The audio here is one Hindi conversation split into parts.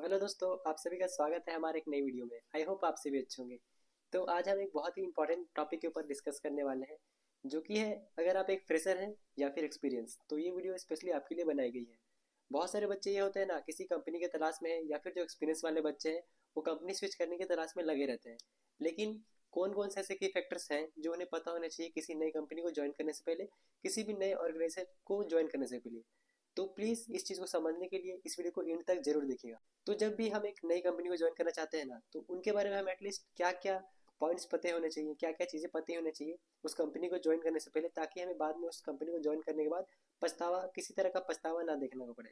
हेलो दोस्तों, आप सभी का स्वागत है हमारे एक नई वीडियो में। आई होप आप सभी अच्छे होंगे। तो आज हम एक बहुत ही इंपॉर्टेंट टॉपिक के ऊपर डिस्कस करने वाले हैं, जो कि है अगर आप एक फ्रेशर हैं या फिर एक्सपीरियंस, तो ये वीडियो स्पेशली आपके लिए बनाई गई है। बहुत सारे बच्चे ये होते हैं ना, किसी कंपनी के तलाश में है, या फिर जो एक्सपीरियंस वाले बच्चे हैं वो कंपनी स्विच करने की तलाश में लगे रहते हैं। लेकिन कौन कौन से ऐसे की फैक्टर्स हैं जो उन्हें पता होना चाहिए किसी नई कंपनी को ज्वाइन करने से पहले, किसी भी नए ऑर्गेनाइजेशन को ज्वाइन करने से पहले। तो प्लीज़ इस चीज़ को समझने के लिए इस वीडियो को एंड तक जरूर देखिएगा। तो जब भी हम एक नई कंपनी को ज्वाइन करना चाहते हैं ना, तो उनके बारे में हम एटलीस्ट क्या क्या पॉइंट्स पते होने चाहिए, क्या क्या चीज़ें पता होने चाहिए उस कंपनी को ज्वाइन करने से पहले, ताकि हमें बाद में उस कंपनी को ज्वाइन करने के बाद पछतावा, किसी तरह का पछतावा ना देखने को पड़े।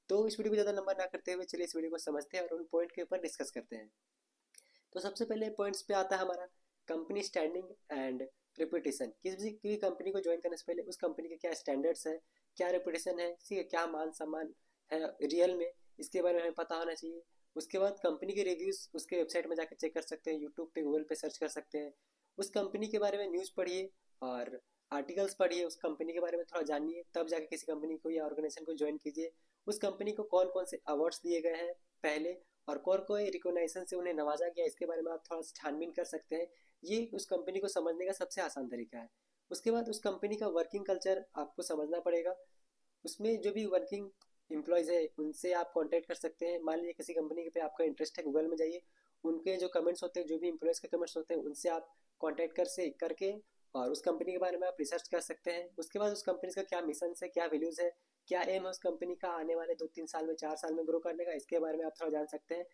तो इस वीडियो को ज़्यादा लंबा ना करते हुए चलिए इस वीडियो को समझते हैं और उन पॉइंट के ऊपर डिस्कस करते हैं। तो सबसे पहले पॉइंट्स पे आता है हमारा कंपनी स्टैंडिंग एंड रेपुटेशन। किसी भी कंपनी को ज्वाइन करने से पहले उस कंपनी के क्या स्टैंडर्ड्स है, क्या रेपुटेशन है, ठीक है, क्या मान सम्मान है रियल में, इसके बारे में हमें पता होना चाहिए। उसके बाद कंपनी के रिव्यूज़ उसके वेबसाइट में जाकर चेक कर सकते हैं, यूट्यूब पे, गूगल पे सर्च कर सकते हैं। उस कंपनी के बारे में न्यूज़ पढ़िए और आर्टिकल्स पढ़िए, उस कंपनी के बारे में थोड़ा जानिए, तब जाके किसी कंपनी को या ऑर्गेनाइजेशन को ज्वाइन कीजिए। उस कंपनी को कौन कौन से अवार्ड्स दिए गए हैं पहले, और कौन कोई रिकॉग्निशन से उन्हें नवाजा गया, इसके बारे में आप थोड़ा सा छानबीन कर सकते हैं। ये उस कंपनी को समझने का सबसे आसान तरीका है। उसके बाद उस कंपनी का वर्किंग कल्चर आपको समझना पड़ेगा। उसमें जो भी वर्किंग एम्प्लॉयज़ है उनसे आप कांटेक्ट कर सकते हैं। मान लीजिए किसी कंपनी पे आपका इंटरेस्ट है, गूगल में जाइए, उनके जो कमेंट्स होते हैं, जो भी एम्प्लॉयज़ के कमेंट्स होते हैं, उनसे आप कांटेक्ट करके और उस कंपनी के बारे में आप रिसर्च कर सकते हैं। उसके बाद उस कंपनी का क्या मिशन है, क्या वैल्यूज़ है, क्या एम है उस कंपनी का आने वाले 2-3 साल में, 4 साल में ग्रो करने का, इसके बारे में आप थोड़ा जान सकते हैं।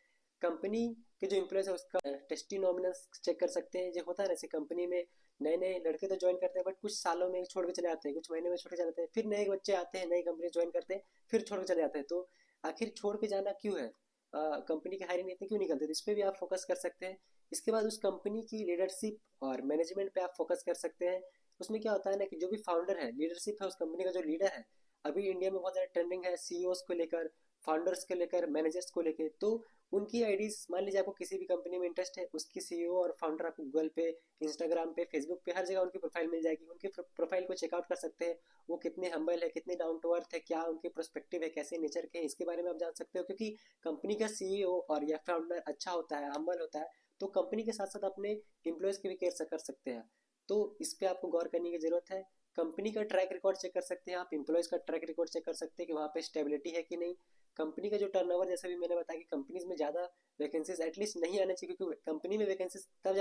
कंपनी के जो एम्प्लॉयज़ है उसका टेस्टिमोनियल्स चेक कर सकते हैं। जो होता है ना, जैसे कंपनी में नए नए लड़के तो ज्वाइन करते हैं, बट कुछ सालों में छोड़ के चले जाते हैं, कुछ महीने में छोड़ के चले जाते हैं, फिर नए बच्चे आते हैं, नई कंपनी ज्वाइन करते हैं, फिर छोड़ के चले जाते हैं। तो आखिर छोड़ के जाना क्यों है, कंपनी की हायरिंग नीति क्यों निकलती है, तो इस पर भी आप फोकस कर सकते हैं। इसके बाद उस कंपनी की लीडरशिप और मैनेजमेंट पे आप फोकस कर सकते हैं। उसमें क्या होता है ना, कि जो भी फाउंडर है, लीडरशिप है उस कंपनी का, जो लीडर है, अभी इंडिया में बहुत ज़्यादा ट्रेंडिंग है सीईओज को लेकर, फाउंडर्स को लेकर, मैनेजर्स को लेकर। तो उनकी आईडीज, मान लीजिए आपको किसी भी कंपनी में इंटरेस्ट है, उसकी सीईओ और फाउंडर आपको गूगल पे, इंस्टाग्राम पे, फेसबुक पे, हर जगह उनकी प्रोफाइल मिल जाएगी। उनकी प्रोफाइल को चेकआउट कर सकते हैं। वो कितने हम्बल है, कितने डाउन टू अर्थ है, क्या उनके प्रोस्पेक्टिव है, कैसे नेचर के हैं, इसके बारे में आप जान सकते हो। क्योंकि कंपनी का सीईओ और या फाउंडर अच्छा होता है, हम्बल होता है, तो कंपनी के साथ साथ अपने एम्प्लॉयज़ की भी केयर कर सकते हैं। तो इस पर आपको गौर करने की ज़रूरत है। कंपनी का ट्रैक रिकॉर्ड चेक कर सकते हैं आप, एम्प्लॉयज़ का ट्रैक रिकॉर्ड चेक कर सकते हैं कि वहाँ पे स्टेबिलिटी है कि नहीं। कंपनी का जो टर्नओवर, जैसे भी मैंने बताया कि कंपनीज में ज़्यादा वैकेंसीज एटलीस्ट नहीं आना चाहिए, क्योंकि कंपनी में वैकेंसीज तब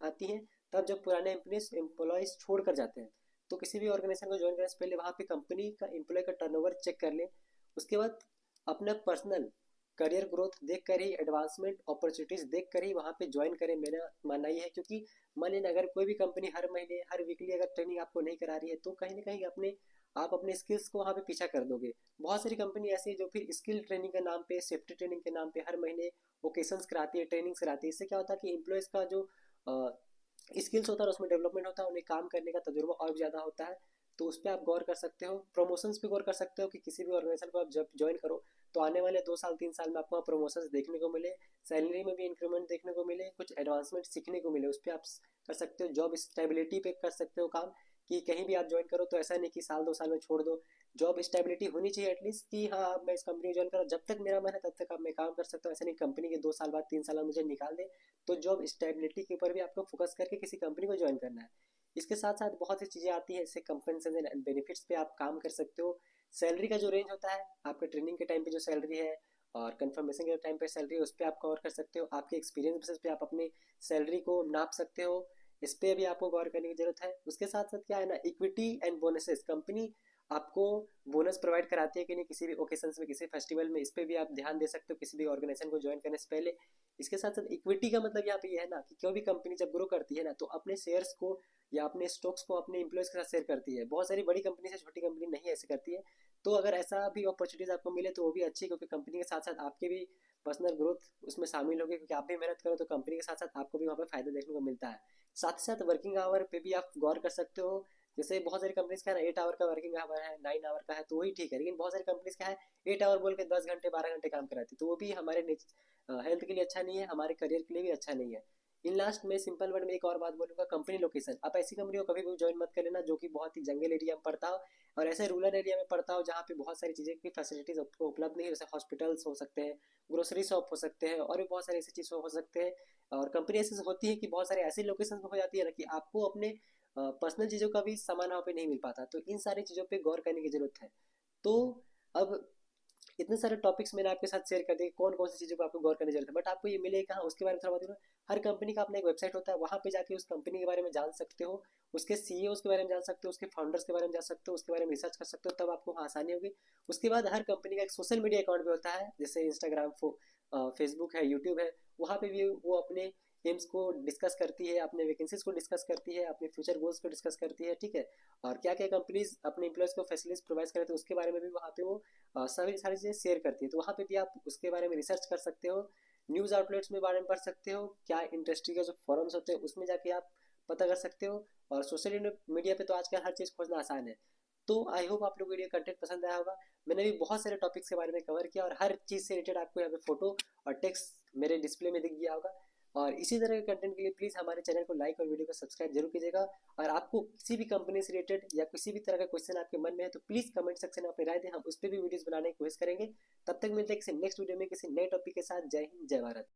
आती हैं तब जब पुराने एम्प्लॉयज़ छोड़ कर जाते हैं। तो किसी भी ऑर्गेनाइजेशन को ज्वाइन करने से पहले वहाँ पे कंपनी का एम्प्लॉय का टर्नओवर चेक कर लें। उसके बाद अपना पर्सनल करियर ग्रोथ देख कर ही, एडवांसमेंट अपॉर्चुनिटीज़ देख कर ही वहाँ पे ज्वाइन करें, मेरा मानना ये है। क्योंकि मान लेना, अगर कोई भी कंपनी हर महीने, हर वीकली अगर ट्रेनिंग आपको नहीं करा रही है, तो कहीं ना कहीं आप अपने स्किल्स को वहाँ पे पीछा कर दोगे। बहुत सारी कंपनी ऐसी है जो फिर स्किल ट्रेनिंग के नाम पे, सेफ्टी ट्रेनिंग के नाम पे हर महीने ओकेशंस कराती है, ट्रेनिंग्स कराती है। इससे क्या होता है कि एम्प्लॉयज़ का जो स्किल्स होता है उसमें डेवलपमेंट होता है, उन्हें काम करने का तजुर्बा और भी ज़्यादा होता है। तो उस पर आप गौर कर सकते हो। प्रमोशंस पे गौर कर सकते हो कि किसी भी ऑर्गेनाइजेशन को आप जब ज्वाइन करो, तो आने वाले 2 साल 3 साल में आपको प्रमोशंस देखने को मिले, सैलरी में भी इंक्रीमेंट देखने को मिले, कुछ एडवांसमेंट सीखने को मिले। उस पर आप कर सकते हो। जॉब स्टेबिलिटी पे कर सकते हो काम, कि कहीं भी आप ज्वाइन करो तो ऐसा नहीं कि साल 2 साल में छोड़ दो। जॉब स्टेबिलिटी होनी चाहिए एटलीस्ट, कि हाँ मैं इस कंपनी ज्वाइन करा, जब तक मेरा मन है तब तक अब मैं काम कर सकता हूँ। ऐसा नहीं कंपनी के 2 साल बाद 3 साल बाद मुझे निकाल दे। तो जॉब स्टेबिलिटी के ऊपर भी आपको फोकस करके किसी कंपनी को ज्वाइन करना है। इसके साथ साथ बहुत सी चीज़ें आती हैं, जैसे कंपनसेशन एंड बेनिफिट्स पे आप काम कर सकते हो। सैलरी का जो रेंज होता है, आपके ट्रेनिंग के टाइम पे जो सैलरी है और कंफर्मेशन के टाइम पे सैलरी है, उस पर आप कवर कर सकते हो। आपके एक्सपीरियंस बेसिस पे आप अपनी सैलरी को नाप सकते हो। इस पर भी आपको गौर करने की जरूरत है। उसके साथ साथ क्या है ना, इक्विटी एंड बोनसेस, कंपनी आपको बोनस प्रोवाइड कराती है कि नहीं किसी भी ओकेजन्स में, किसी फेस्टिवल में, इस पर भी आप ध्यान दे सकते हो किसी भी ऑर्गेनाइजेशन को ज्वाइन करने से पहले। इसके साथ साथ इक्विटी का मतलब यहाँ पे ये है ना, कि कोई भी कंपनी जब ग्रो करती है ना, तो अपने शेयर्स को या अपने स्टॉक्स को अपने एम्प्लॉयज़ के साथ शेयर करती है। बहुत सारी बड़ी कंपनी से, छोटी कंपनी नहीं ऐसे करती है। तो अगर ऐसा भी अपॉर्चुनिटीज़ आपको मिले तो वो भी अच्छी, क्योंकि कंपनी के साथ साथ आपके भी पर्सनल ग्रोथ उसमें शामिल होगी, क्योंकि आप भी मेहनत करो तो कंपनी के साथ साथ आपको भी वहाँ पे फायदा देखने को मिलता है। साथ ही साथ वर्किंग आवर पे भी आप गौर कर सकते हो। जैसे बहुत सारी कंपनीज का है ना, 8 आवर का वर्किंग आवर है, 9 आवर का है, तो वही ठीक है। लेकिन बहुत सारी कंपनीज का है 8 आवर बोल के 10 घंटे 12 घंटे काम कराती है, तो वो भी हमारे हेल्थ के लिए अच्छा नहीं है, हमारे करियर के लिए भी अच्छा नहीं है। इन लास्ट में सिंपल वर्ड में एक और बात बोलूँगा, कंपनी लोकेशन। आप ऐसी कंपनी को कभी भी ज्वाइन मत कर लेना जो कि बहुत ही जंगल एरिया में पड़ता हो और ऐसे रूरल एरिया में पड़ता हो जहाँ पे बहुत सारी चीज़ें की फैसिलिटीज आपको उपलब्ध नहीं है। जैसे हॉस्पिटल्स हो सकते हैं, ग्रोसरी शॉप हो सकते हैं और भी बहुत सारी ऐसी चीज़ हो सकते हैं। और कंपनी ऐसी होती है कि बहुत सारे ऐसी लोकेशन हो जाती है ना कि आपको अपने पर्सनल चीज़ों का भी सामान वहाँ पे नहीं मिल पाता। तो इन सारी चीज़ों पे गौर करने की ज़रूरत है। तो अब इतने सारे टॉपिक्स मैंने आपके साथ शेयर कर दिए, कौन कौन सी चीज़ों को आपको गौर करने की जरूरत है, बट आपको ये मिलेगा कहाँ उसके बारे में थोड़ा बताऊँ। हर कंपनी का अपना एक वेबसाइट होता है, वहाँ पे जाके उस कंपनी के बारे में जान सकते हो, उसके सीईओ के बारे में जान सकते हो, उसके फाउंडर्स के बारे में जान सकते हो, उसके बारे में रिसर्च कर सकते हो, तब आपको वहाँ आसानी होगी। उसके बाद हर कंपनी का एक सोशल मीडिया अकाउंट भी होता है, जैसे इंस्टाग्राम, फेसबुक है, यूट्यूब है। वहाँ पे भी वो अपने एम्स को डिस्कस करती है, अपने वैकेंसीज को डिस्कस करती है, अपने फ्यूचर गोल्स को डिस्कस करती है, ठीक है। और क्या क्या कंपनीज अपने एम्प्लॉयज़ को फैसिलिटीज प्रोवाइड करते हैं उसके बारे में भी वहाँ पे वो सभी सारी चीज़ें शेयर करती है। तो वहाँ पे भी आप उसके बारे में रिसर्च कर सकते हो, न्यूज़ आउटलेट्स में बारे में पढ़ सकते हो, क्या इंडस्ट्री के जो फॉरम्स होते हैं उसमें जाके आप पता कर सकते हो। और सोशल मीडिया पे तो आजकल हर चीज़ खोजना आसान है। तो आई होप आप लोग वीडियो कंटेंट पसंद आया होगा। मैंने भी बहुत सारे टॉपिक्स के बारे में कवर किया और हर चीज़ से रिलेटेड आपको यहाँ पे फोटो और टेक्स्ट मेरे डिस्प्ले में दिख गया होगा। और इसी तरह के कंटेंट के लिए प्लीज़ हमारे चैनल को लाइक और वीडियो को सब्सक्राइब जरूर कीजिएगा। और आपको किसी भी कंपनी से रिलेटेड या किसी भी तरह का क्वेश्चन आपके मन में है तो प्लीज़ कमेंट सेक्शन में अपनी राय दें, हम उस पर भी वीडियोस बनाने की कोशिश करेंगे। तब तक मिलते हैं किसी नेक्स्ट वीडियो में किसी नए टॉपिक के साथ। जय हिंद, जय भारत।